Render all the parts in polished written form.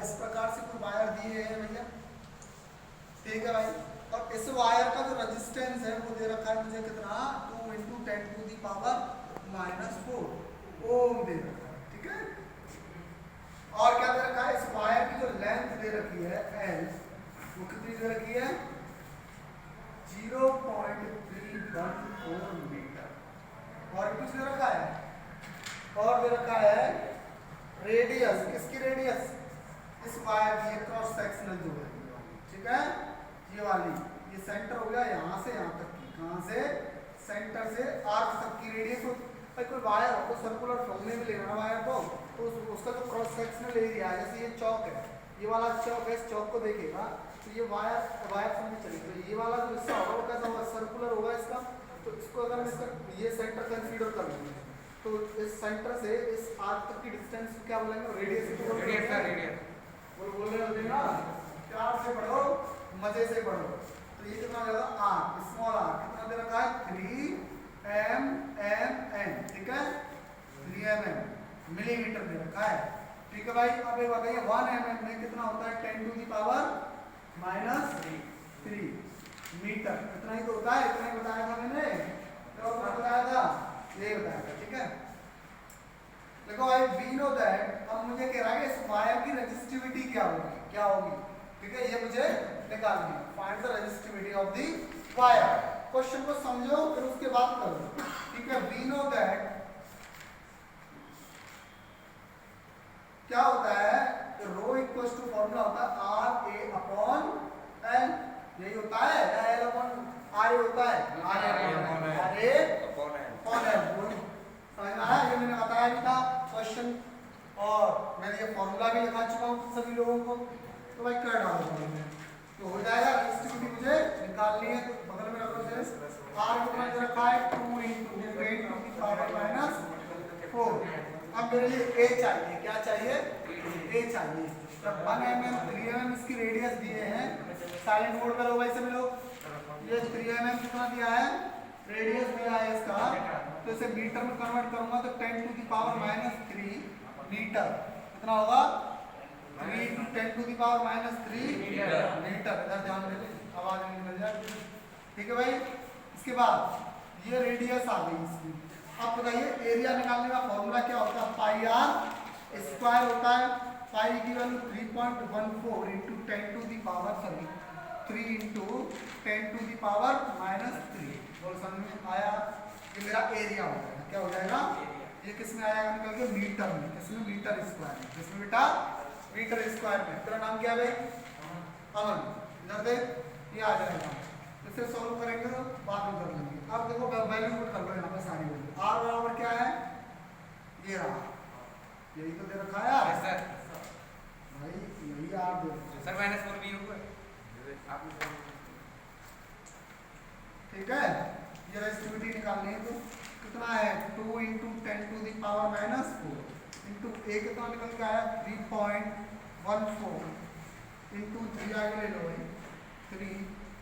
इस प्रकार से कोई वायर दिए हैं भैया, ठीक है भाई, और इस वायर का जो रेजिस्टेंस है वो दे रखा है मुझे कितना 2 × 10⁻⁻⁴ ओम दे रखा है, ठीक है। और क्या दे रखा है, इस वायर की जो लेंथ दे रखी है L, वो कितनी दे रखी है 0.314 मीटर। और कुछ दे रखा है, और दे रखा है रेडियस, किसकी रेडियस, इस वायर की क्रॉस सेक्शनल जो है, ठीक है, ये वाली, ये सेंटर हो गया यहाँ से यहाँ तक की, कहाँ से, सेंटर से आर्क तक की रेडियस हो। भाई कोई वायर हो तो सर्कुलर फ्लो में भी लेना वायर को, तो उसका जो क्रॉस सेक्शनल एरिया है, जैसे ये चौक है, ये वाला चौक है, इस चौक को देखेगा तो ये वायर समझ चलेगी, तो ये वाला जो हिस्सा होगा वो कैसा होगा, सर्कुलर होगा इसका। तो इसको अगर हम इसका ये सेंटर कंसीडर कर लेंगे तो इस सेंटर से इस आर्क तक की डिस्टेंस क्या बोलेंगे, रेडियस बोल रहे हो ना, प्यार से पढ़ो, मजे से पढ़ो। तो ये कितना हो जाएगा आर, स्मॉल आर कितना दे रखा है 3 mm, ठीक है, 3 mm मिलीमीटर दे रखा है, ठीक है भाई। अब ये बताइए 1 mm में कितना होता है 10⁻³ मीटर, इतना ही तो होता है, इतना ही बताया था मैंने, तो बताया था, ये बताया था, ठीक है। देखो भाई वी नो दैट, अब मुझे कह रहा है इस वायर की रेजिस्टिविटी क्या होगी, ठीक है, ये मुझे निकालनी है, find the resistivity of the wire. Question को समझो फिर उसके बाद करो, ठीक है। वी नो दैट क्या होता है, रो इक्वल्स टू फॉर्मूला होता है RA/L, यही होता है, या L/RA होता है, RA/L समझ में आया, ये मैंने बताया भी था क्वेश्चन, और मैंने ये फॉर्मूला भी लिखा चुका हूँ सभी लोगों को, तो भाई कर डालो तो हो जाएगा। रेजिस्टिविटी मुझे निकालनी है, तो बगल में रखो जैसे R कितना दे रखा है 2 × 10⁻⁴। अब मेरे लिए A चाहिए, क्या चाहिए, A चाहिए। तो 1 mm 3 mm इसकी रेडियस दिए हैं, साइलेंट मोड पे लो भाई सभी लोग, ये 3 mm कितना दिया है, रेडियस दिया है इसका, तो इसे मीटर में कन्वर्ट करूंगा तो 10⁻³ मीटर, कितना होगा 3 × 10⁻³ मीटर। इधर ध्यान दें, आवाज नहीं निकल जाए, ठीक है भाई। इसके बाद ये रेडियस आ गई इसकी। अब बताइए एरिया निकालने का फॉर्मूला क्या होता है, πr² होता है, पाई की वैल्यू 3.14 × 3 बोल समझ में आया। ये मेरा एरिया हो जाएगा, क्या हो जाएगा, ये किस में आएगा निकल के मीटर में, किसमें मीटर स्क्वायर में, किसमें बेटा मीटर स्क्वायर में। तेरा नाम क्या है अमन, इधर देख, ये आ जाएगा, इसे सॉल्व करेंगे तो बाद में कर लेंगे। अब देखो वैल्यू पुट कर लो यहाँ पे सारी वैल्यू, r बराबर क्या है, ये रहा, यही तो दे रखा है सर भाई, यही r दे सर -4 भी होगा, ठीक है। ये रेजिस्टिविटी निकालनी है तो कितना है 2 × 10⁻⁻⁴ इंटू A कितना निकल के आया 3.14 इंटू 3 आगे ले लो भाई 3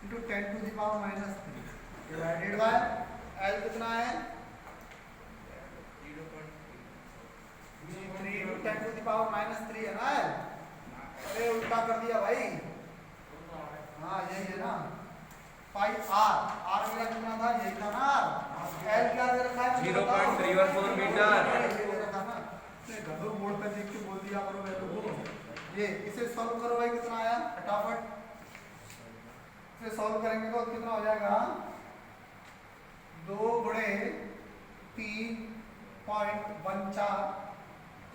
× 10⁻³ डिवाइडेड बाय L कितना है 3 × 10⁻³ है ना, अरे उल्टा कर दिया भाई, हाँ यही है ना, पाई r मेरा कितना था, यही था ना, L क्या दे रखा है 0.314 मीटर, दे रखा ना, गधों बोर्ड पे देख के बोल दिया करो वैल्यू को। ये इसे सॉल्व करो भाई, कितना आया फटाफट, इसे सॉल्व करेंगे तो कितना हो जाएगा 2 × 3.14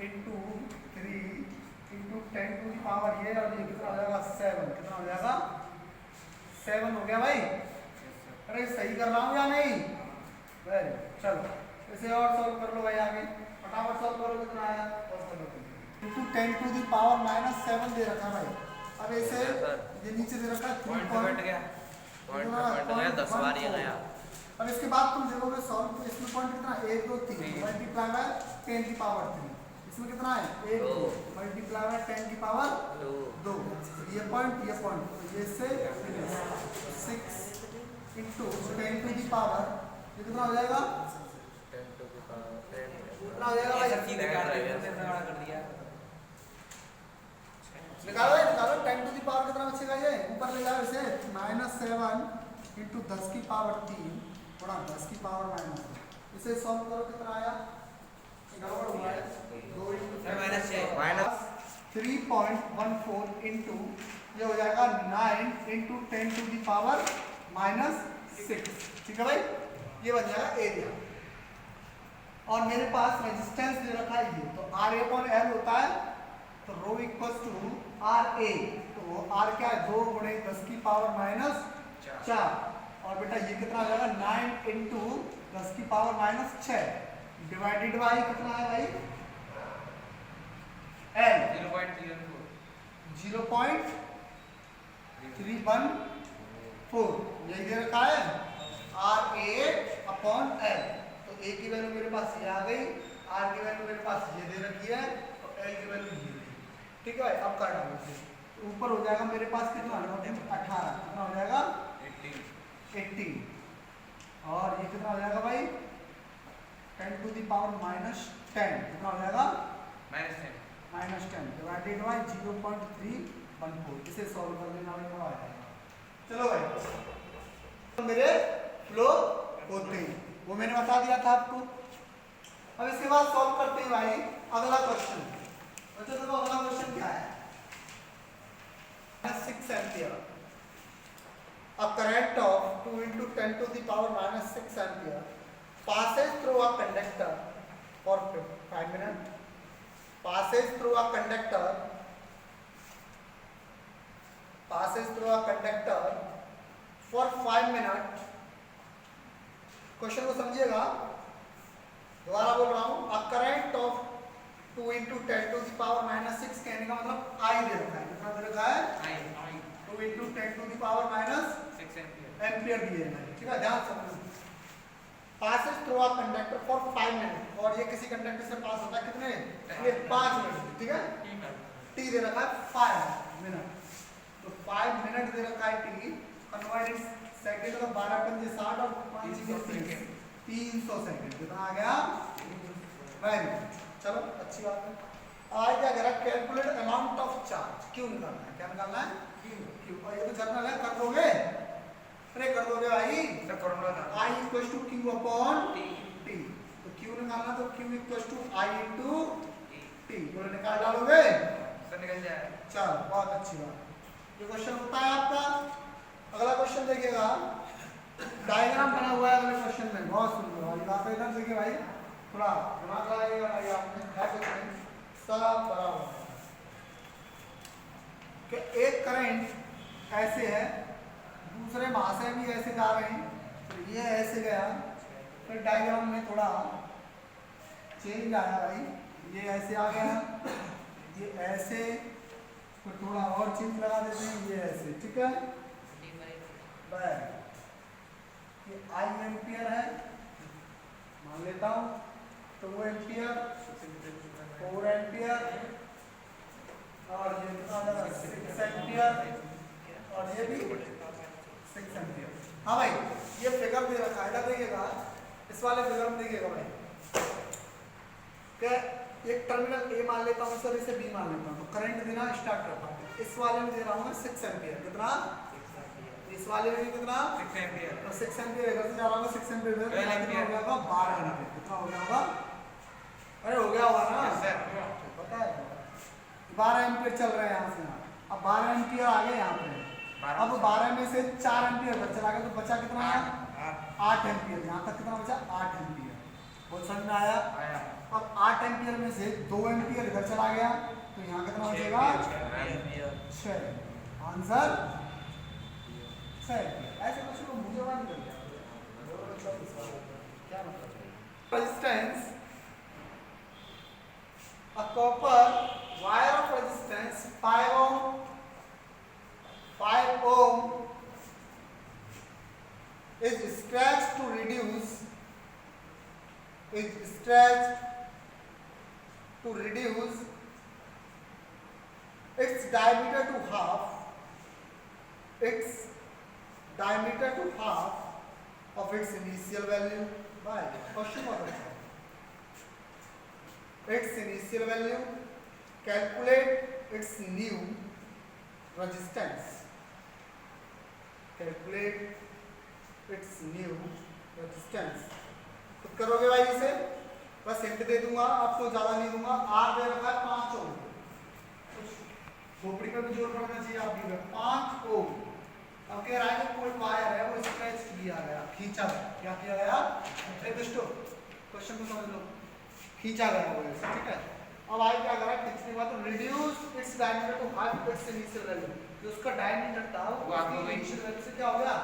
इंटू 3 इंटू 10⁻, ये और ये कितना हो जाएगा 7, कितना हो जाएगा 7 हो गया भाई। अरे सही कर रहा हूँ या नहीं, वेरी, चलो इसे और सॉल्व कर लो भाई, आगे फटाफट सॉल्व करो, कितना आया और सॉल्व करो, इंटू 10⁻⁻7 दे रखा भाई। अब इसे ये नीचे दे रखा है 10 बार ये गया। अब इसके बाद तुम देखोगे सॉल्व, तो इसमें पॉइंट कितना 1 2 3 मल्टीप्लाई बाय 10⁻3, इसमें कितना है 1 2 मल्टीप्लाई बाय 10⁻2, ये पॉइंट ये से 6 इंटू 10⁻, ये कितना हो जाएगा, कितना हो जाएगा भाई, निकालो 10 टू दी पावर कितना बचेगा ये ऊपर ले जाओ इसे -7 इंटू 10 की पावर 3 गुणा 10 की पावर -2 इसे सॉल्व करो कितना आया गड़बड़ हुआ है 2 माइनस 3.14 इंटू ये हो जाएगा 9 इंटू 10 टू दी पावर -6 ठीक है भाई ये बन जाएगा एरिया और मेरे पास रेजिस्टेंस दे रखा है ये तो RA/L होता है तो रो इक्वल्स टू RA तो R क्या है 2 गुणे 10 की पावर -4 और बेटा ये कितना आ जाएगा 9 इंटू 10 की पावर -6 डिवाइडेड बाई कितना है भाई L 0.314 यही दे रखा है RA/L तो A की वैल्यू मेरे पास ये आ गई R की वैल्यू मेरे पास ये दे रखी है तो L की वैल्यू ये दी ठीक है भाई अब कर डालो इसे तो ऊपर हो जाएगा मेरे पास कितना 18 कितना हो जाएगा 18 और ये कितना हो जाएगा भाई 10 टू दी पावर -10 कितना हो जाएगा -10 डिवाइडेड बाय 0.314 इसे सॉल्व कर लेना भाई आ जाएगा चलो भाई तो मेरे फ्लो होते हैं वो मैंने बता दिया था आपको अब इसके बाद सॉल्व करते हैं भाई अगला क्वेश्चन बच्चों देखो अगला क्वेश्चन क्या है 6 ampere a current of 2 into 10 to the power -6 ampere passes through a conductor for 5 minutes passes through a conductor for 5 minutes question को समझिएगा दोबारा बोल रहा हूं a current of 2 into 10 to the power -6 कहने का मतलब I दे रखा है कितना दे रखा है I 2 into 10 to the power -6 ampere दिए हैं ठीक है ध्यान से समझो passes through a conductor for 5 minutes और ये किसी कंडक्टर से पास होता है कितने ये 5 मिनट ठीक है t दे रखा है 5 मिनट तो 5 मिनट दे रखा है t कन्वर्टेड सेकंड मतलब 12 पंजे 60 और 5 सेकंड 300 सेकंड कितना आ गया वेरी चलो अच्छी बात है आज क्या करा कैलकुलेट अमाउंट ऑफ चार्ज क्यों निकालना है क्या निकालना है क्यों और ये तो जर्नल है कर दोगे अरे कर दोगे भाई सर फॉर्मूला था I equals to Q upon T तो Q निकालना तो Q equals to I into T बोले निकाल डालोगे सर निकल जाए चलो बहुत अच्छी बात ये क्वेश्चन होता है आपका अगला क्वेश्चन देखिएगा डायग्राम बना हुआ है अगले क्वेश्चन में बहुत सुंदर और यहाँ पे इधर देखिए भाई थोड़ा दिमाग लगाइएगा भाई आपने है कुछ नहीं सब बराबर कि एक करंट ऐसे है दूसरे महाशय भी ऐसे जा रहे हैं तो ये ऐसे गया फिर डायग्राम में थोड़ा चेंज आया भाई ये ऐसे आ गया ये ऐसे फिर थोड़ा और चेंज लगा देते हैं ये ऐसे ठीक है ये I एम्पियर है मान लेता हूँ 2 एम्पियर 4 एम्पियर और ये कितना आ जाएगा 6 एम्पियर और ये भी 6 एम्पियर हाँ भाई ये फिगर दे रखा है देखिएगा इस वाले फिगर में देखिएगा भाई क्या एक टर्मिनल ए मान लेता हूँ सर इसे बी मान लेता हूँ तो करंट देना स्टार्ट करता हूँ इस वाले में दे रहा हूँ मैं 6 एम्पियर कितना इस वाले में कितना 6 एम्पियर तो 6 एम्पियर इधर से जा रहा होगा 6 एम्पियर इधर कितना हो गया होगा 12 एम्पियर कितना हो गया होगा अरे हो गया होगा ना सर पता है 12 एम्पियर चल रहा है यहाँ से यहाँ अब 12 एम्पियर आ गए यहाँ पे अब 12 में से 4 एम्पियर बच चला गया तो बचा कितना आया 8 एम्पियर यहाँ तक कितना बचा 8 एम्पियर बहुत समझ में आया अब 8 एम्पियर में से 2 एम्पियर इधर चला गया तो यहाँ कितना बचेगा 6 आंसर 6 एम्पियर ऐसे क्वेश्चन को मुझे मान कर क्या मतलब resistance a copper wire of resistance 5 ohm is stretched to reduce its diameter to half of its initial value by question what is its initial value calculate its new resistance. Calculate its new resistance. खुद करोगे भाई इसे, बस hint दे दूंगा आपको, ज्यादा नहीं दूंगा। आर दे रखा है 5 ओम, खोपड़ी पे भी जोर पड़ना चाहिए आपकी, 5 ओम। अब कह रहा है कि कोई वायर है वो स्ट्रेच किया गया, खींचा गया। क्या किया गया? क्वेश्चन को समझ लो, खींचा गया वो ऐसे, ठीक है। अब आई क्या करा, खींचने के बाद reduce its diameter to half its initial value. जो उसका डायमीटर था वो इनिशियल वैल्यू से क्या हो गया?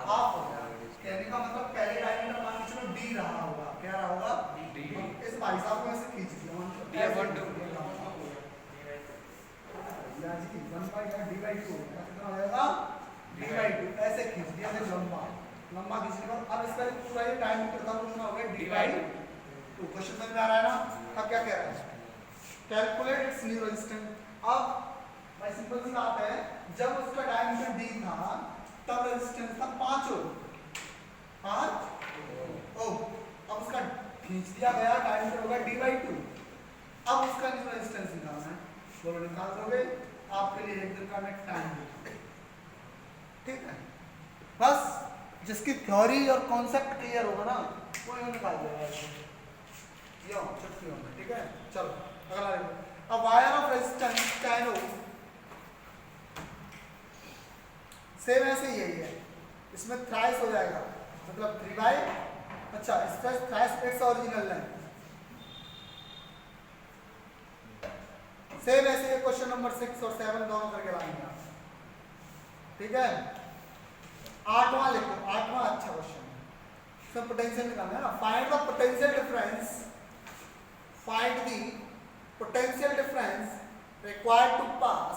हाफ हो गया। कहने का मतलब पहले डायमीटर मान के चलो डी रहा होगा, क्या रहा होगा? डी। इस भाई साहब को ऐसे खींच दिया, मतलब डी 1/2 या जी 1/2 कितना हो जाएगा? d/2 ऐसे खींच दिया, ऐसे लंबा लंबा खींचने के बाद अब इसका पूरा ये डायमीटर था वो कितना हो गया? d/2। क्वेश्चन समझ में आ रहा है ना? अब क्या कह रहा है? Calculate its new resistance. अब भाई सिंपल सी बात है, जब उसका डायमीटर d था तब रेजिस्टेंस था 5 ओम, 5 ओम। अब उसका खींच दिया गया, डायमीटर होगा d/2। अब उसका न्यू रेजिस्टेंस निकालना है, बोलो निकाल दोगे? आपके लिए एक दिन का मैं टाइम दूंगा, ठीक है। बस जिसकी थ्योरी और कॉन्सेप्ट क्लियर होगा ना वो ये निकाल देगा, ये छुट्टी होगा, ठीक है। चलो अगला देखो। अब wire of resistance 10 ohm, same ऐसे ही है, इसमें थ्राइस हो जाएगा, मतलब 3/, अच्छा इसका thrice its original length. Same ऐसे ही क्वेश्चन नंबर 6 और 7 दोनों करके लाएंगे आप, ठीक है। 8वां लिखो, 8वां अच्छा क्वेश्चन है, इसमें पोटेंशियल निकालना है ना। Find the potential difference, find the potential difference required to pass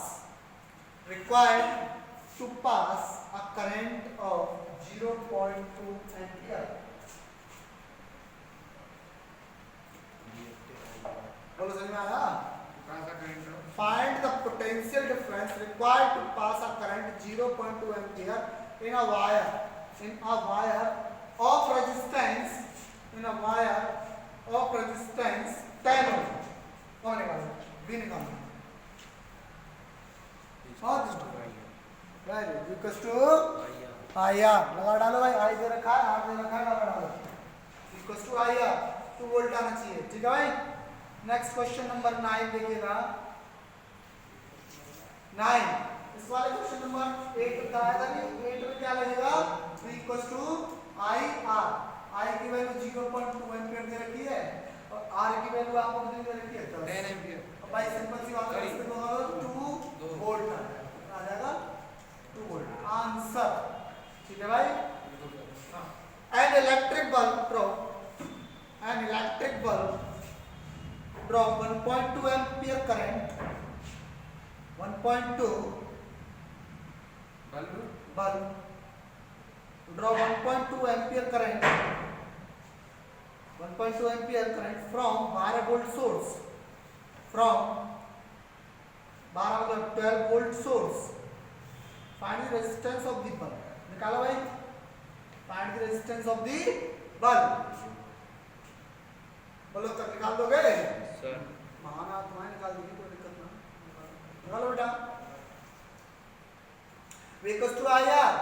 a current of 0.2 ampere। बोलो समझ में आया? Find the potential difference required to pass a current 0.2 ampere in a wire of resistance 10 ohm। कौन निकालो? B निकालो। Equals to I R, लगा डालो भाई, आई दे रखा है, आर दे रखा है, लगा डालो। Equals to I R, 2 volt आना चाहिए, ठीक है भाई। नेक्स्ट क्वेश्चन नंबर 9 देखिएगा। 9 इस वाले क्वेश्चन नंबर 8 बताया था कि 8 में क्या लगेगा? V equals to I R. I की वैल्यू 0.2 एम्पीयर दे रखी है और आर की वैल्यू आपको कितनी दे रखी है? 10 एम्पीयर। अब भाई सिंपल सी बात है, इसमें 2 वोल्ट आ जाएगा, 2 वोल्ट आंसर, ठीक है भाई। An electric bulb draw 1.2 ampere current, 1.2 bulb draw 1.2 ampere current, 1.2 ampere current from 12 volt source, from 12 volt source। find the resistance of the bulb, निकालो भाई, find the resistance of the bulb। बोलो तब निकाल दोगे sir? महान आत्माएं निकाल देगी, कोई दिक्कत ना, निकालो बेटा। V equals to I R,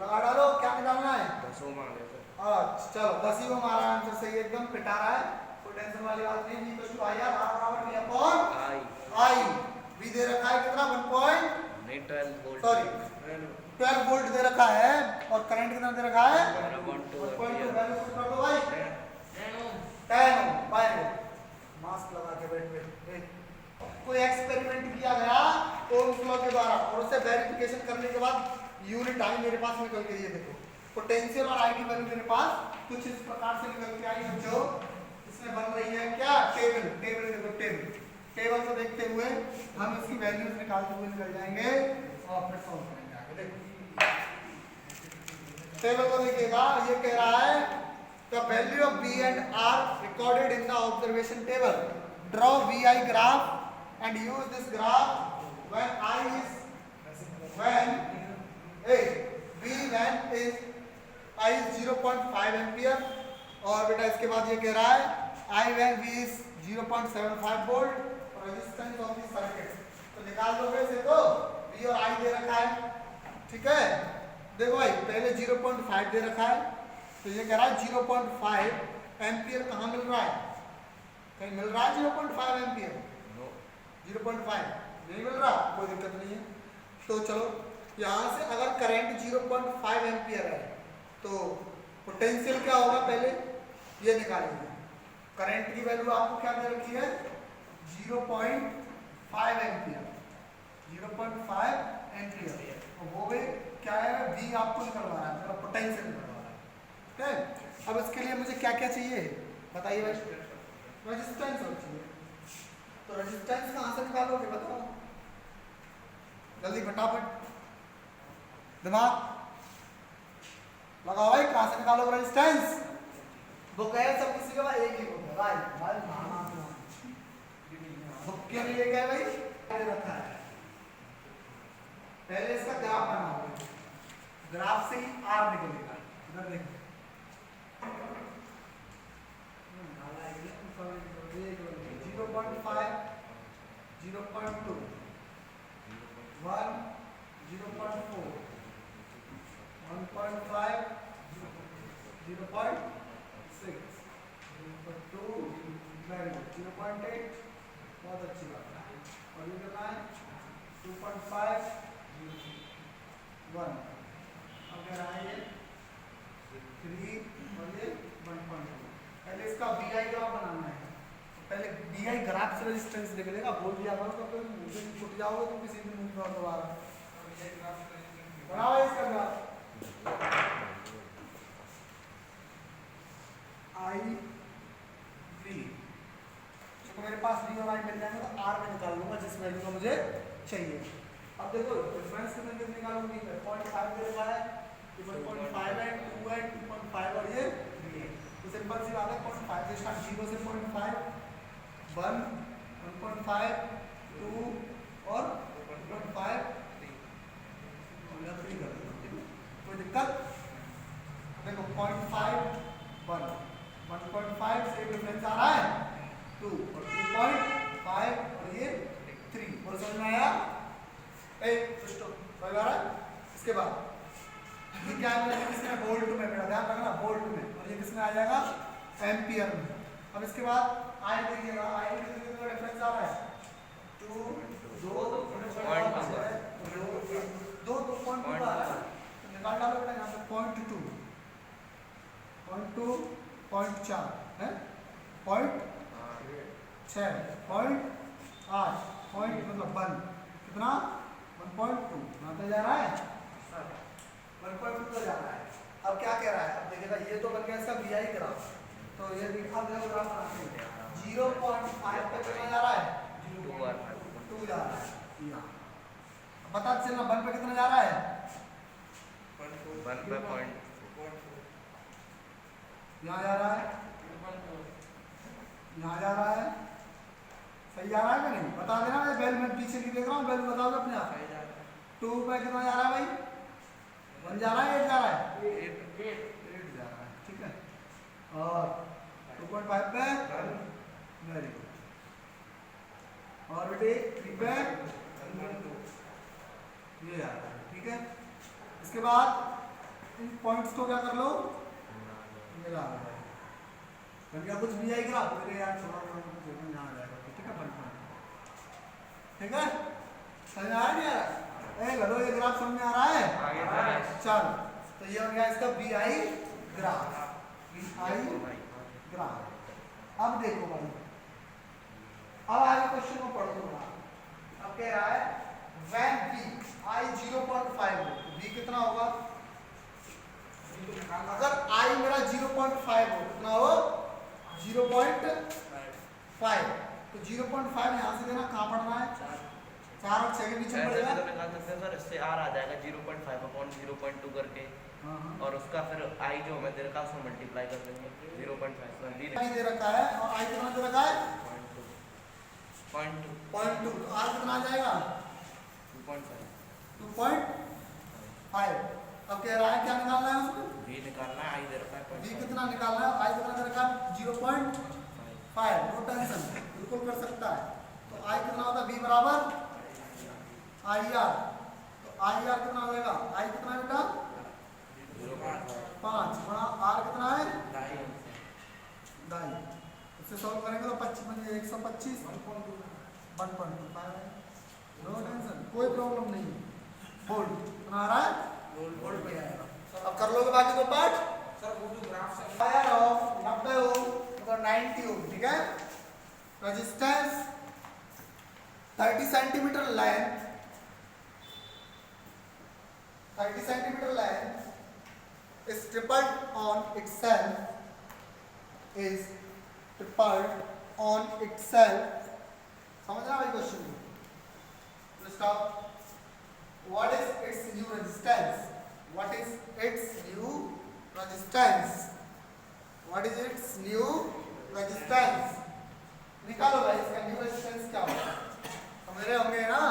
लगा डालो, क्या निकालना है? 10 ओम आ गया सर। अच्छा चलो 10 ही ओम हमारा आंसर सही, एकदम पिटा रहा है, कोई टेंशन वाली बात नहीं। V equals to I R, R बराबर V अपॉन आई। V दे रखा है कितना? 12 वोल्ट, 12 वोल्ट दे रखा है और करंट कितना दे रखा है? 1.2 वैल्यू कर दो भाई, 10 ओम। बाय मास्क लगा के बैठ। कोई एक्सपेरिमेंट किया गया ओम्स लॉ के द्वारा और उसे वेरिफिकेशन करने के बाद यूनिट आई मेरे पास निकल के, ये देखो पोटेंशियल और आई की वैल्यू मेरे पास कुछ इस प्रकार से निकल के आई, जो इसमें बन रही है क्या? टेबल देखो, टेबल को देखते हुए हम इसकी वैल्यूज निकालते हुए निकल जाएंगे और फिर सॉल्व करेंगे आगे। देखो टेबल को देखिएगा, ये कह रहा है the value of V and R recorded in the observation table, draw VI graph and use this graph when I is 0.5 ampere. और बेटा इसके बाद ये कह रहा है I when V is 0.75 volt, resistance of the circuit. तो निकाल लोगे इसे, तो V और I ठीक है, देखो भाई पहले 0.5 दे रखा है, तो ये कह रहा है 0.5 एम्पियर कहाँ मिल रहा है, कहीं मिल रहा है 0.5 एम्पियर? 0.5 नहीं मिल रहा, कोई दिक्कत नहीं है। तो चलो यहाँ से अगर करंट 0.5 एम्पियर है तो पोटेंशियल क्या होगा, पहले ये निकालेंगे। करंट की वैल्यू आपको क्या दे रखी है, 0.5 एम्पियर, 0.5 एम्पियर, और वो भी क्या है, V आपको निकलवा रहा है, मतलब पोटेंशियल निकलवा रहा है। ठीक है, अब इसके लिए मुझे क्या क्या चाहिए बताइए भाई? रेजिस्टेंस चाहिए, तो रेजिस्टेंस कहाँ से निकालोगे बताओ जल्दी फटाफट, दिमाग लगाओ भाई, कहाँ से निकालोगे रेजिस्टेंस? बुक है सब किसी के पास, एक ही बुक है भाई, बुक क्यों नहीं लेके आए भाई? रखा है, पहले इसका ग्राफ बनाओगे, ग्राफ से ही R निकलेगा, इधर देखो 0.5, 0.2, 1, 0.4, 1.5, 0.6, 0.2, वेरी गुड, 0.8, बहुत अच्छी बात है, और ये कितना है 2.5, 1, अब कह रहा है ये 3 और ये 1.2। पहले इसका BI ग्राफ बनाना है, पहले BI ग्राफ से रेजिस्टेंस निकलेगा, बोल दिया करो तो फिर मुझे छूट जाओगे तो किसी दिन मुझे दोबारा बनाओ इसका ग्राफ। IV, तो मेरे पास V और I मिल जाएंगे तो R में निकाल लूंगा जिस वैल्यू का मुझे चाहिए। अब देखो डिफरेंस कितने कितने निकालूंगी, 0.5 दे रखा है, 1.5 है, 2 है, 2.5 और ये 3 है, तो सिंपल सी बात है 0.5 से स्टार्ट, 0 से 0.5, 1, 1.5, 2 और 1.5 और 3 कर दो, कोई दिक्कत? देखो 0.5, 1, 1.5 से डिफरेंस आ रहा है 2 और 2.5 और ये 3, और समझ में आया? समझ आ रहा है? इसके बाद ये क्या है, किसमें वोल्ट में, मेरा ध्यान रखना वोल्ट में, और ये किसमें आ जाएगा एम्पियर में। अब इसके बाद I देखिएगा, I में कितना डिफरेंस आ रहा है 2, 2.2 आ रहा है, तो निकाल डालो बेटा यहाँ पे 0.2, 0.2, 0.4 है, 0.6, 0.8, मतलब 1, कितना 1.2 यहाँ पे जा रहा है, 1.2 तो जा रहा है। अब क्या कह रहा है, अब देखिएगा ये तो बन गया इसका BI ग्राफ, तो ये दिखा देखो ग्राफ बनाते हैं, 0.5 पे कितना जा रहा है, 2 जा रहा है यहाँ, पता चलना 1 पे कितना जा रहा है, 1 पे 0.4, यहाँ जा रहा है, यहाँ जा रहा है, सही जा रहा है कि नहीं बता देना, मैं बेल में पीछे की देख रहा हूँ, बेल बता दो अपने आप। 2 पे कितना जा रहा है भाई, 1 जा रहा है, 8 जा रहा है, 8 जा रहा है, ठीक है, और 2.5 पे वेरी गुड, और बेटे 3 पे ये जा रहा है, ठीक है। इसके बाद इन पॉइंट्स को क्या कर लो, मिला लो भाई, क्योंकि कुछ भी आएगा मेरे यार थोड़ा यहाँ आ जाएगा, ठीक है, ठीक है, समझ आ रहा है? हेलो, ये ग्राफ समझ में आ रहा है? चलो, तो ये हो गया इसका BI ग्राफ, BI ग्राफ। अब देखो भाई, अब आगे क्वेश्चन को पढ़ दो। अब कह रहा है when I 0.5 हो, V कितना होगा? अगर I मेरा 0.5 हो, कितना हो? 0.5, तो 0.5 यहाँ से देना, कहाँ पढ़ना है? 4 और 6 के बीच में पड़ेगा, सर इससे R आ जाएगा 0.5 अपॉन 0.2 करके, और उसका फिर I जो हमें दे रखा है उसमें मल्टीप्लाई कर देंगे 0.5 दे रखा है, और I कितना दे रखा है? 0.2, 0.2, तो R कितना आ जाएगा? 2.5। अब कह रहा है क्या निकालना है उसको? V निकालना है, I दे रखा है V कितना निकालना है, I कितना दे रखा है? 0.5, नो टेंशन, बिल्कुल कर सकता है। तो I कितना होता है? V बराबर IR, तो आई आर कितना हो जाएगा, आई कितना है बेटा 5 गुणा आर कितना है 2.5, इससे सॉल्व करेंगे तो 25 बने 125 1.25 है। नो टेंशन, कोई प्रॉब्लम नहीं है। बोल्ड कितना आ रहा है, बोल्ड पे आएगा। अब कर लोगे बाकी दो पार्ट। सर वो जो ग्राफ से वायर ऑफ 90 ओम और 90 ओम, ठीक है। Resistance 30 centimetre length, 30 centimetre length is tripled on itself, is tripled on itself। समझना भाई क्वेश्चन को। Stop. What is its new resistance? What is its new resistance? What is its new resistance? निकालो भाई इसका new resistance क्या होगा, समझ रहे होंगे ना।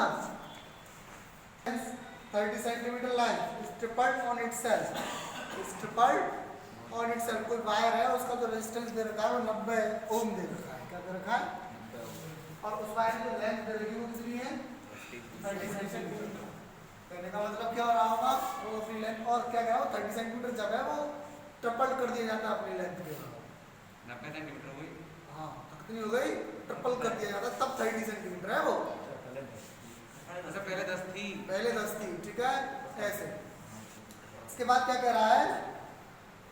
30 centimetre line is tripled on itself, is tripled on itself। कोई वायर है उसका जो रेजिस्टेंस दे रखा है वो 90 ओम दे रखा है, क्या दे रखा है, और उस वायर की जो लेंथ दे रखी है वो कितनी है 30 सेंटीमीटर। कहने का मतलब क्या हो रहा होगा, वो अपनी लेंथ और क्या क्या 30 सेंटीमीटर जगह वो ट्रिपल कर दिया जाता है अपनी लेंथ के, 90 सेंटीमीटर हुई। हाँ कितनी हो गई, ट्रिपल कर दिया जाता है तब 30 सेंटीमीटर है वो। अच्छा पहले 10 थी, पहले 10 थी, ठीक है ऐसे। इसके बाद क्या कह रहा है,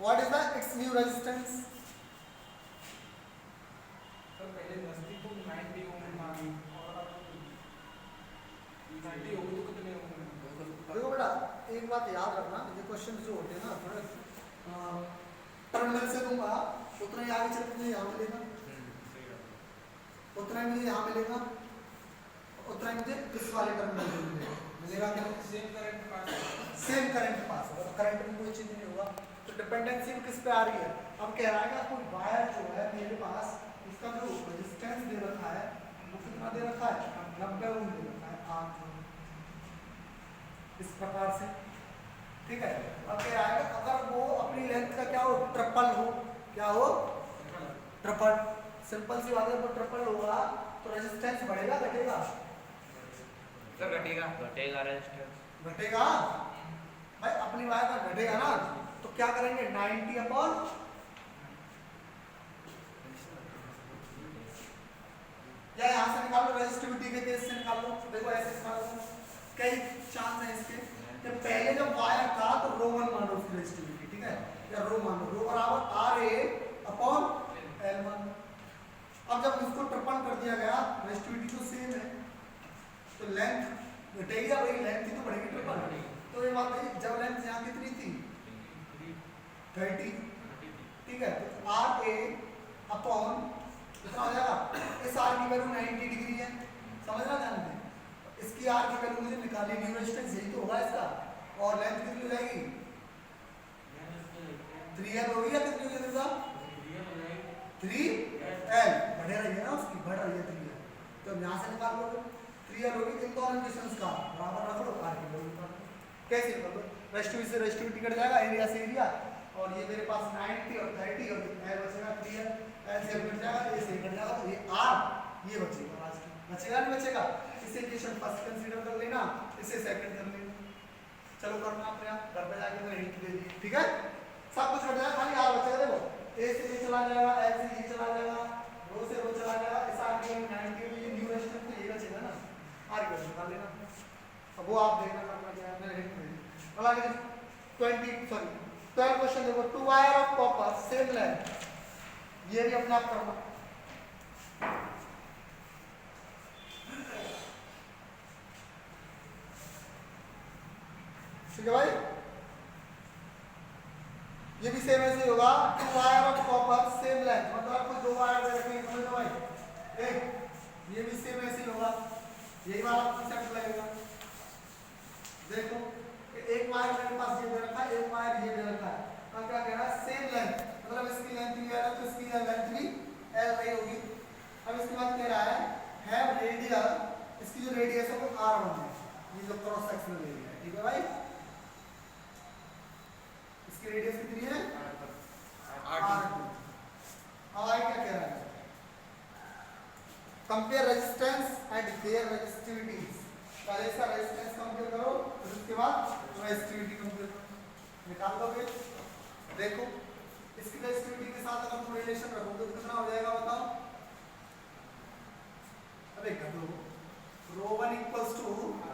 what is the it's new resistance. Sir पहले 10 थी तो 90 ओम आ गई और अब 90 होगी तो कितने ओम। देखो बेटा एक बात याद रखना, ये क्वेश्चन जो होते हैं ना थोड़े टर्मिनल से दूंगा उतना ही आगे चल के यहाँ मिलेगा, उतना ही मुझे यहाँ मिलेगा, उतना ही मुझे इस वाले टर्मिनल में मिलेगा। क्या same current pass, same current pass होगा, तो करंट में कोई चीज नहीं होगा। तो डिपेंडेंसी किस पे आ रही है, अब कह रहा है कि कोई वायर जो है मेरे पास इसका जो रेजिस्टेंस दे रखा है वो कितना दे रखा है 90 ओम दे रखा है, 8 इस प्रकार से, ठीक है। अब कह रहा है कि अगर वो अपनी लेंथ का क्या हो ट्रिपल हो, क्या हो ट्रिपल, सिंपल सी बात है, वो ट्रिपल होगा तो रेजिस्टेंस बढ़ेगा घटेगा, सर घटेगा, घटेगा रेजिस्टेंस, घटेगा भाई, अपनी वायर का घटेगा ना, तो क्या करेंगे 90 अपॉन या यहाँ से निकाल लो, रेजिस्टिविटी के केस से निकाल लो। देखो ऐसे निकाल लो, कई चांस है इसके कि पहले जब वायर था तो रो1 मान लो उसकी रेजिस्टिविटी, ठीक है, या रो मान लो, रो बराबर RA अपॉन L1। अब जब इसको ट्रिपल कर दिया गया, रेजिस्टिविटी तो सेम है तो लेंथ घटेगी या भाई, लेंथ ही तो बढ़ेगी ट्रिपल। तो ये बात है, जब लेंथ यहाँ कितनी थी 30, ठीक है, तो RA अपॉन कितना हो जाएगा, इस R की वैल्यू 90 डिग्री है, समझना ध्यान में, इसकी R की वैल्यू मुझे निकालनी, न्यू रेजिस्टेंस यही तो होगा इसका, और लेंथ कितनी हो जाएगी 3L होगी या कितनी हो जाएगी 3L, बढ़े रही है ना उसकी, बढ़ रही है 3L, तो यहाँ से निकाल लो 3L होगी, इन दोनों डिस्टेंस का बराबर रख लो, R की वैल्यू निकाल लो, कैसे निकाल लो, रेजिस्टिविटी से रेजिस्टिविटी कट जाएगा, एरिया से एरिया, और ये मेरे पास 90 और 30 और L बचेगा 3L, L से कट जाएगा, ये से कट जाएगा, तो ये R ये बचेगा, लास्ट में बचेगा नहीं बचेगा, इसे इक्वेशन फर्स्ट कंसीडर कर लेना, इसे सेकंड कर लेना। चलो करना अपने आप घर पे जाके तो हिंट दे दी, ठीक है, सब कुछ हट जाएगा, खाली R बचेगा। देखो A से ये चला जाएगा, L से ये चला जाएगा, रो से रो चला जाएगा, इस R की 90 में ये न्यू रेजिस्टेंस तो ये बचेगा ना, R की वैल्यू निकाल लेना। अब वो आप देखना करना क्या है, मैंने हिंट दे दी। अब आगे 12 क्वेश्चन देखो, 2 wire of copper same length, ये भी अपने आप करना। ठीक है भाई, ये भी सेम ऐसे ही होगा, 2 wire of copper same length, मतलब आपको 2 वायर दे रखे हैं, समझ लो भाई, एक ये भी सेम ऐसे ही होगा, यही वाला कॉन्सेप्ट लगेगा। देखो एक वायर मेरे पास ये दे रखा है, एक वायर ये दे रखा है, तो क्या कह रहा है सेम लेंथ, मतलब इसकी लेंथ भी है तो इसकी लेंथ भी L रही होगी। अब इसके बाद कह रहा है रेडियल, इसकी जो रेडियस है वो R1 है, ये जो क्रॉस सेक्शनल एरिया है, ठीक है भाई, इसकी रेडियस कितनी है R2। अब आगे क्या कह रहा है, कंपेयर रेजिस्टेंस एंड देयर रेजिस्टिविटीज, पहले इसका रेजिस्टेंस कंपेयर करो, फिर उसके रेजिस्टिविटी कंप्यूट निकाल दोगे। देखो इसकी रेजिस्टिविटी के साथ अगर तुम रिलेशन रखोगे तो कितना हो जाएगा बताओ। अरे कर लो rho 1 equals to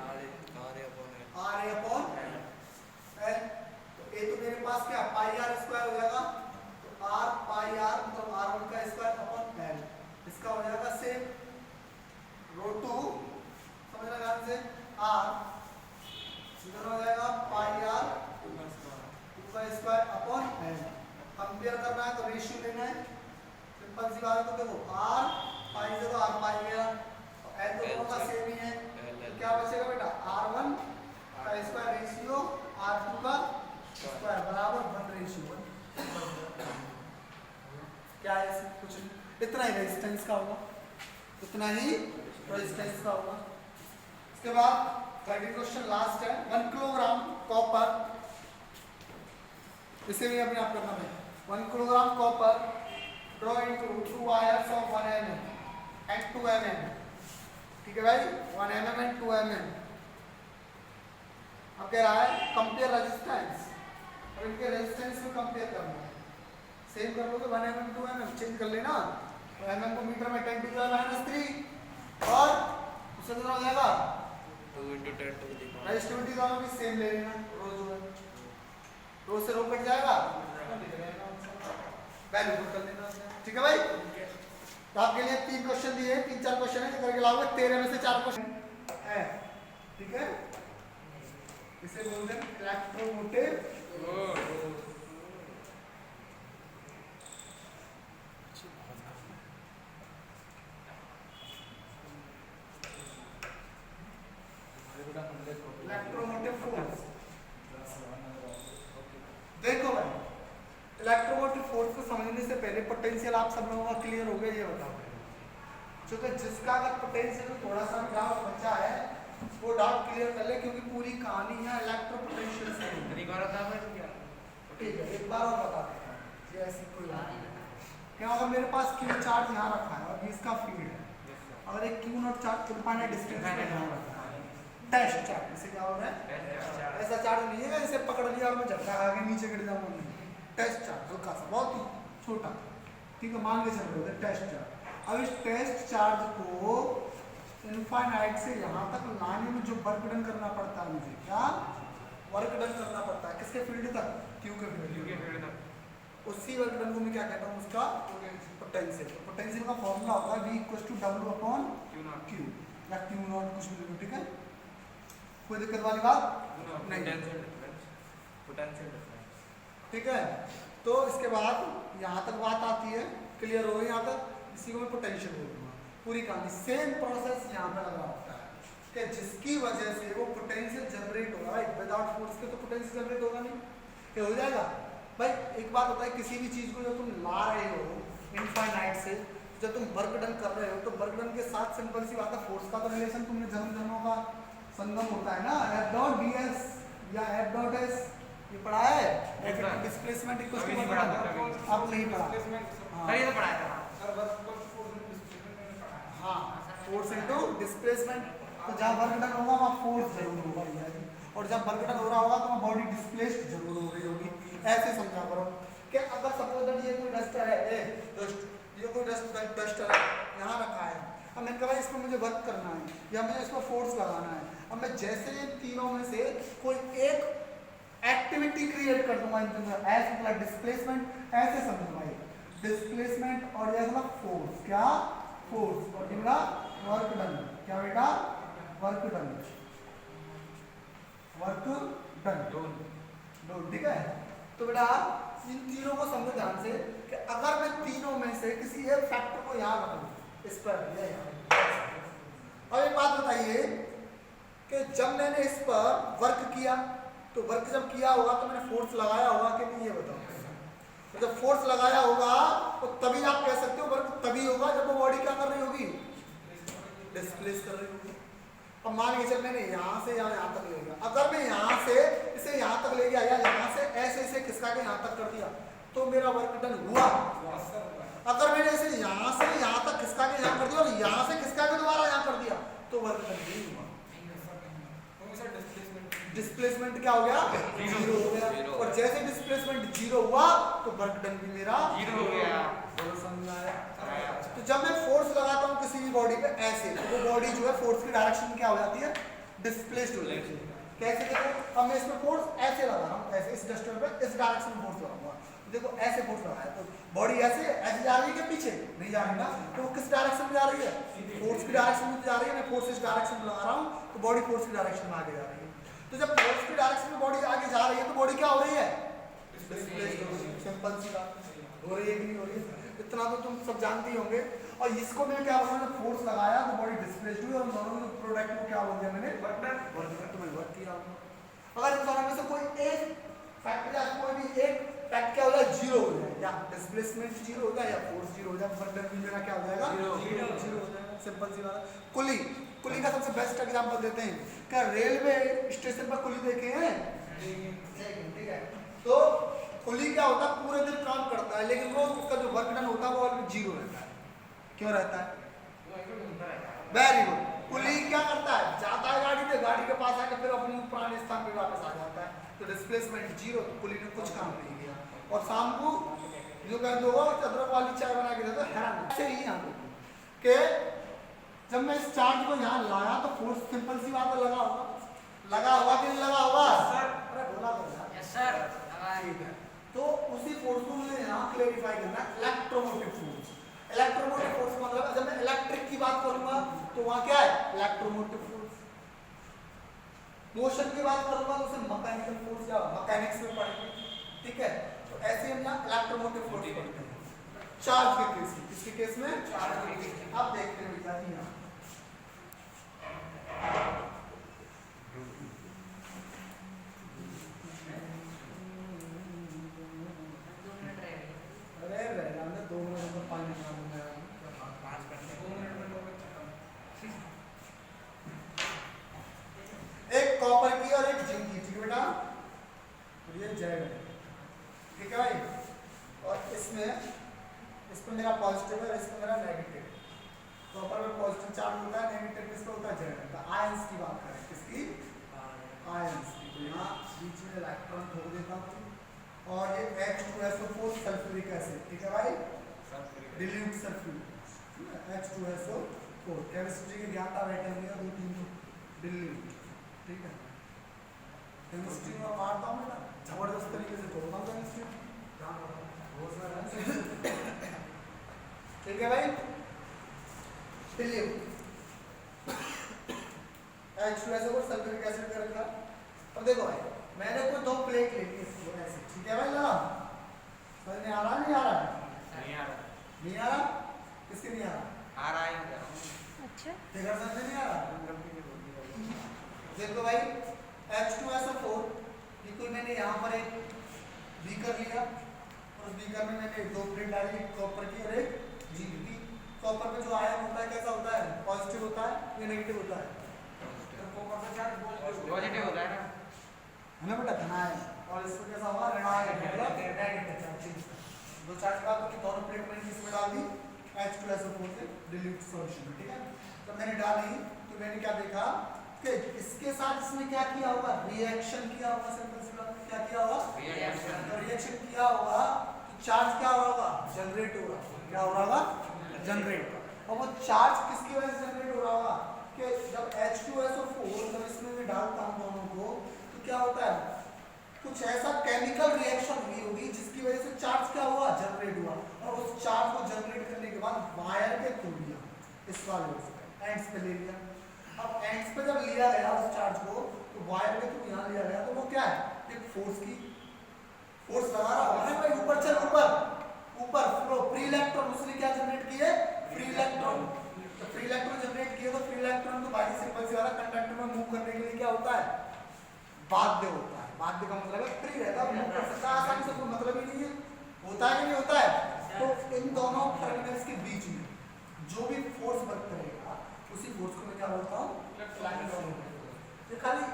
R A upon L. तो ए तो मेरे पास क्या पाई आर स्क्वायर हो जाएगा, तो आर पाई आर मतलब आर वन का स्क्वायर अपॉन एल, इसका हो जाएगा सेम रो 2 समझ रहे ध्यान से आर इधर हो जाएगा पाई आर 2 का स्क्वायर अपॉन एल। कंपेयर करना है तो रेशियो लेना है, सिंपल सी बात है। तो देखो आर पाई से तो आर पाई गया, एल तो दोनों का सेम ही है, तो क्या बचेगा बेटा R1 का स्क्वायर रेशियो R2 का स्क्वायर बराबर 1:1। क्या है इसमें कुछ नहीं, इतना ही रेजिस्टेंस का होगा, इतना ही रेजिस्टेंस का होगा। इसके बाद थर्ड क्वेश्चन लास्ट है 1 किलोग्राम कॉपर, इसे भी अपने आप करना है। 1 kilogram copper draw into 2 wires of 1 mm and 2 mm, ठीक है भाई 1 mm एंड 2 mm। अब कह रहा है कंपेयर रेजिस्टेंस, अब इनके रेजिस्टेंस में कंपेयर करना है। सेम कर लोगे 1 mm 2 mm चेंज कर लेना, तो mm को मीटर में 10 to the -3 और उससे कितना हो जाएगा 2 × 10 to the power। रेजिस्टिविटी दोनों भी सेम ले लेना, रो जो है रो से रो कट जाएगा, वैल्यू पुट कर लेना, ठीक है भाई। तो आपके लिए 3 क्वेश्चन दिए, 3-4 क्वेश्चन है, करके लाओगे 13 में से 4 क्वेश्चन है, ठीक है। इसे बोलते हैं इलेक्ट्रोमोटिव इलेक्ट्रोमोटिव फोर्स। देखो भाई इलेक्ट्रोमोटिव फोर्स को समझने से पहले पोटेंशियल आप सब लोगों का क्लियर हो गया ये बताओ। क्योंकि जिसका अगर पोटेंशियल थोड़ा सा डाउट बचा है वो डाउट क्लियर कर ले, क्योंकि पूरी कहानी है इलेक्ट्रो पोटेंशियल से। ठीक है एक बार और बता देता हूँ, ये ऐसी कोई बात नहीं। क्या अगर मेरे पास क्यू चार्ज यहाँ रखा है और इसका फील्ड है, अगर एक Q not charge infinite distance पे यहाँ रखा है, टेस्ट चार्ज, इसे क्या हो रहा है ऐसा चार्ज नहीं है इसे पकड़ लिया और मैं झटका खा के नीचे गिर जाऊंगा, नहीं, टेस्ट चार्ज हल्का सा बहुत ही छोटा, ठीक है मान के चल रहे थे टेस्ट चार्ज। अब इस टेस्ट चार्ज को इनफाइनाइट से यहाँ तक लाने में जो वर्क डन करना पड़ता है, मुझे क्या वर्क डन करना पड़ता है, किसके फील्ड तक क्यू के फील्ड तक, उसी वर्क डन को मैं क्या कहता हूँ उसका पोटेंशियल। पोटेंशियल का फॉर्मूला होता है V = W/Q या Q नॉट कुछ भी, ठीक है कोई दिक्कत वाली बात नहीं, ठीक है। तो इसके बाद यहाँ तक बात आती है, क्लियर हो गई यहाँ तक, इसी को मैं पोटेंशियल बोलूँगा। पूरी कहानी सेम प्रोसेस यहाँ पे लगा होता है कि जिसकी वजह से वो पोटेंशियल जनरेट होगा भाई, विदाउट फोर्स के तो पोटेंशियल जनरेट होगा नहीं, ये हो जाएगा भाई। एक बात होता है किसी भी चीज़ को जब तुम ला रहे हो इनफाइनाइट से, जब तुम वर्क डन कर रहे हो तो वर्क डन के साथ सिंपल सी बात है फोर्स का तो रिलेशन तुमने जन्मों का संगम होता है ना, F.ds या F.s ये पढ़ा है, displacement equal to work done, आप नहीं पढ़ा, ये तो पढ़ाया था हाँ, फोर्स इनटू डिस्प्लेसमेंट। तो जहाँ वर्क डन होगा वहाँ फोर्स जरूर होगा भैया जी, और जब वर्क डन हो रहा होगा तो वहाँ बॉडी डिस्प्लेस्ड जरूर हो रही होगी। ऐसे समझा करो कि अगर सपोज दैट ये कोई डस्टर है, ये कोई डस्टर है यहाँ रखा है, अब मैंने कहा इसमें मुझे वर्क करना है या मुझे इसमें फोर्स लगाना है, अब मैं जैसे इन तीनों में से कोई एक एक्टिविटी क्रिएट कर दूंगा, एस मतलब डिस्प्लेसमेंट, ऐसे समझो भाई डिस्प्लेसमेंट और ये मतलब फोर्स, क्या फोर्स और ये वर्क डन, क्या बेटा वर्क डन, वर्क डन, ठीक है। तो बेटा इन तीनों को समझो ध्यान से कि अगर मैं तीनों में से किसी एक फैक्टर को यहाँ रख दूँ, इस पर या यहाँ, और एक बात बताइए कि जब मैंने इस पर वर्क किया तो वर्क जब किया होगा तो मैंने फोर्स लगाया होगा कि नहीं, ये बताओ। तो जब फोर्स लगाया होगा तो तभी आप कह सकते हो वर्क तभी होगा जब वो बॉडी क्या कर रही होगी, डिस्प्लेस कर रही होगी। अब मान के चल मैंने यहाँ से यहाँ तक ले गया, अगर मैं यहाँ से इसे यहाँ तक ले गया या यहाँ से ऐसे इसे खिसका के यहाँ तक कर दिया तो मेरा वर्क डन हुआ। अगर मैंने इसे यहाँ से यहाँ तक खिसका के यहाँ कर दिया और यहाँ से खिसका के दोबारा यहाँ कर दिया तो वर्क डन नहीं हुआ। डिस्प्लेसमेंट क्या हो गया, जीरो हो गया। और जैसे डिस्प्लेसमेंट जीरो हुआ तो वर्क डन भी मेरा जीरो हो गया। बोलो समझ में आया। तो जब मैं फोर्स लगाता हूँ किसी भी बॉडी पे ऐसे, तो वो बॉडी जो है फोर्स की डायरेक्शन क्या हो जाती है, डिस्प्लेस्ड हो जाती है। कैसे देखो, अब मैं इसमें फोर्स ऐसे लगा रहा हूँ, ऐसे इस डस्टर पे इस डायरेक्शन में फोर्स लगाऊंगा, देखो ऐसे फोर्स लगाया तो बॉडी ऐसे ऐसे जा रही है कि पीछे नहीं जा रही ना, तो वो किस डायरेक्शन में जा रही है, फोर्स की डायरेक्शन में जा रही है। मैं फोर्स इस डायरेक्शन में लगा रहा हूँ तो बॉडी फोर्स की डायरेक्शन में आगे जा रही है। तो जब फोर्स की डायरेक्शन में बॉडी आगे जा रही है तो बॉडी क्या हो रही है, डिस्प्लेस्ड हो रही है। सिंपल सी बात, हो रही है कि नहीं हो रही है, इतना तो तुम सब जानते ही होंगे। और इसको मैं क्या बोला, फोर्स लगाया तो बॉडी डिस्प्लेस्ड हुई, और दोनों में प्रोडक्ट को क्या बोल दिया मैंने, वर्क में वर्क किया। अगर इन दोनों में से कोई एक फैक्टर या कोई भी एक फैक्ट क्या हो जाए, जीरो हो जाए, या डिस्प्लेसमेंट जीरो हो जाए या फोर्स जीरो हो जाए, वर्क डन भी मेरा क्या हो जाएगा, जीरो हो जाएगा। सिंपल सी बात। कुली, कुली का सबसे बेस्ट एग्जांपल देते हैं, क्या रेलवे स्टेशन पर कुली देखे हैं, ठीक है। तो कुली क्या होता है, पूरे दिन काम करता है, लेकिन रोज उसका जो वर्क डन होता है वो ऑलवेज जीरो रहता है। क्यों रहता है, वेरी गुड। कुली क्या करता है, जाता है गाड़ी पे, गाड़ी के पास आकर फिर अपने पुराने स्थान पे वापस आ जाता है, तो डिस्प्लेसमेंट जीरो, तो कुली ने कुछ काम नहीं किया। और शाम को जो कह दो अदरक वाली चाय बना के देता हैरान ऐसे ही यहाँ के, जब मैं इस चार्ज को यहाँ लाया तो फोर्स सिंपल सी बात है, लगा होगा, लगा होगा कि नहीं लगा होगा, अरे बोला तो यार, यस सर, ठीक है। तो उसी फोर्स को मुझे यहाँ क्लेरिफाई करना, इलेक्ट्रोमोटिव फोर्स। इलेक्ट्रोमोटिव फोर्स का मतलब जब मैं इलेक्ट्रिक की बात करूंगा तो वहां क्या है, इलेक्ट्रोमोटिव फोर्स। मोशन की बात करूंगा तो उसे मैकेनिकल फोर्स या मैकेनिक्स में पढ़ेंगे, ठीक है। तो ऐसे हम यहाँ इलेक्ट्रोमोटिव फोर्स पढ़ते हैं चार्ज के केस में। किसके केस में, चार्ज के केस में। अब देखते हैं भैया जी, यहाँ अरे रहना मैं 2 मिनट में पानी बना दूंगा, 2 मिनट में लोग एक कॉपर की और एक जिंक की, ठीक है बेटा, ये जेड है, ठीक है भाई। और इसमें इस पर मेरा पॉजिटिव है, इस पर मेरा नेगेटिव। कॉपर में पॉजिटिव चार्ज होता है, नेगेटिव किसका होता है, जेड। तो आयंस की बात करें, किसकी, आयंस की। तो यहाँ बीच में इलेक्ट्रॉन ठोक देता हूँ, और ये H2SO4 सल्फ्यूरिक एसिड, ठीक है भाई, डिल्यूट सल्फ्यूरिक H2SO4। केमिस्ट्री के ज्ञान का बैठे होंगे 2-3 डिल्यूट, ठीक है। केमिस्ट्री में मारता हूँ ना, जबरदस्त तरीके से तोड़ता हूँ केमिस्ट्री, ठीक है भाई। डिल्यूट H2SO4 सल्फ्यूरिक एसिड का रखा। अब देखो भाई, मैंने कोई 2 प्लेट ले ली ऐसे, ठीक है भाई, लगा समझ में आ रहा है, नहीं आ रहा है, नहीं आ रहा, नहीं आ रहा, किसके नहीं आ रहा, आ रहा है, अच्छा फिगर समझ में नहीं आ रहा। देखो भाई H2SO4 ये कोई मैंने यहाँ पर एक बीकर लिया, और उस बीकर में मैंने 2 प्लेट डाली, एक कॉपर की और एक जिंक की। कॉपर में जो आयन होता है कैसा होता है, पॉजिटिव होता है या नेगेटिव होता है, पॉजिटिव होता है ना, है ना बेटा, धन आयन। और इसमें कैसा होगा, ऋणायन, मतलब नेगेटिव चार्ज। दो चार्ज का तो दोनों प्लेट मैंने इसमें डाल दी H2SO4 से डिल्यूट सॉल्यूशन में, ठीक है। तो मैंने डाली तो मैंने क्या देखा कि इसके साथ इसमें क्या किया होगा, रिएक्शन किया होगा, सिंपल सी बात, क्या किया होगा, रिएक्शन किया होगा, तो चार्ज क्या होगा, जनरेट होगा। क्या हो रहा होगा, जनरेट। और वो चार्ज किसकी वजह से जनरेट हो रहा होगा, कि जब H2SO4 जब इसमें मैं डालता हूँ दोनों को, तो क्या होता है, कुछ ऐसा केमिकल रिएक्शन हुई होगी जिसकी वजह से चार्ज क्या हुआ, जनरेट हुआ। और उस चार्ज को जनरेट करने के बाद वायर के थ्रू लिया, इस वाले एंड्स पे ले लिया। अब एंड्स पे जब लिया गया उस चार्ज को, तो वायर के थ्रू यहाँ लिया गया, तो वो क्या है, एक फोर्स लगा रहा होगा ना भाई, ऊपर चल, ऊपर फ्लो, फ्री इलेक्ट्रॉन उसने क्या जनरेट किए, फ्री इलेक्ट्रॉन। तो फ्री इलेक्ट्रॉन जनरेट किए, तो फ्री इलेक्ट्रॉन को भाई सिंपल सी वाला कंडक्टर में मूव करने के लिए क्या होता है, बाध्य होता है। बाध्य का मतलब है फ्री रहता है, मूव कर सकता है आसानी से, कोई मतलब ही नहीं है, होता है कि नहीं होता है। तो इन दोनों टर्मिनल्स के बीच में जो भी फोर्स वर्क करेगा, उसी फोर्स को मैं क्या बोलता हूँ, इलेक्ट्रोमोटिव। ये खाली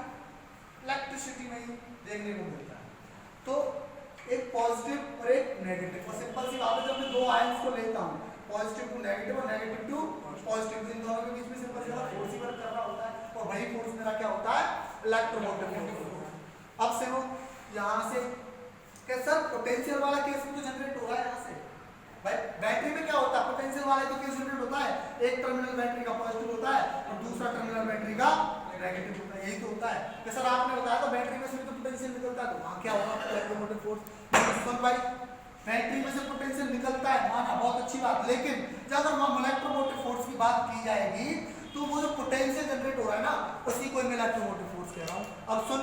इलेक्ट्रिसिटी में ही देखने को मिलता है। तो एक पॉजिटिव और एक नेगेटिव, और सिंपल सी बात है, जब मैं 2 आयंस को लेता हूँ, पॉजिटिव टू नेगेटिव और नेगेटिव टू पॉजिटिव, इन दोनों के बीच में सिंपल सी बात फोर्स ही वर्क कर रहा होता है, और वही फोर्स मेरा क्या होता है, इलेक्ट्रोमोटिव फोर्स। अब से वो यहाँ से क्या सर पोटेंशियल वाला केस भी तो जनरेट हो रहा है यहाँ से भाई। बैटरी में क्या होता है, पोटेंशियल वाला तो केस जनरेट होता है, एक टर्मिनल बैटरी का पॉजिटिव होता है और दूसरा टर्मिनल बैटरी का नेगेटिव होता है, यही तो होता है। कि सर आपने बताया तो बैटरी में से भी तो पोटेंशियल निकलता है, तो वहाँ क्या होगा इलेक्ट्रोमोटिव फोर्स। सुन भाई बैटरी में से पोटेंशियल निकलता है, माना बहुत अच्छी बात, लेकिन जब अगर हम इलेक्ट्रोमोटिव फोर्स की बात की जाएगी तो वो जो पोटेंशियल जनरेट हो रहा है ना उसी को मैं इलेक्ट्रोमोटिव फोर्स कह रहा हूँ। अब सुन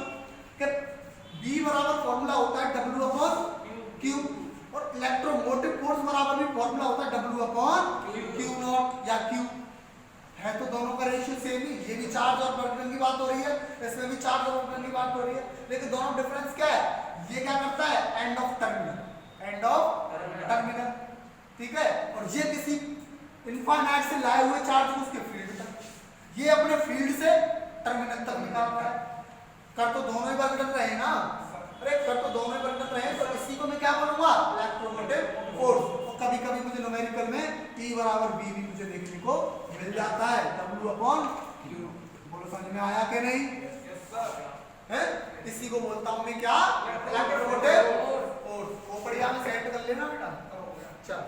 कि B बराबर फॉर्मूला होता है W/Q और इलेक्ट्रोमोटिव फोर्स बराबर भी फॉर्मूला होता है W/Q0 या Q है, तो दोनों का रेशियो सेम ही। ये भी चार्ज और बर्डन की बात हो रही है, इसमें भी चार्ज और बर्डन की बात हो रही है, लेकिन दोनों डिफरेंस क्या है, ये क्या करता है एंड ऑफ टर्मिनल, ठीक है, और ये किसी इनफाइनाइट से लाए हुए चार्ज को उसके फील्ड तक, ये अपने फील्ड से टर्मिनल तक निकाल रहा है। कर तो दोनों ही बर्डन रहे ना, अरे कर तो दोनों ही बर्डन रहे, तो इसी को मैं क्या बोलूंगा इलेक्ट्रोमोटिव फोर्स। और कभी कभी मुझे न्यूमेरिकल में E बराबर B भी मुझे देखने को मिल जाता है, W/Q। बोलो समझ में आया कि नहीं? है, इसी को बोलता हूं मैं क्या इलेक्ट्रोमोटिव फोर्स। वो बढ़िया में सेट कर लेना बेटा, चल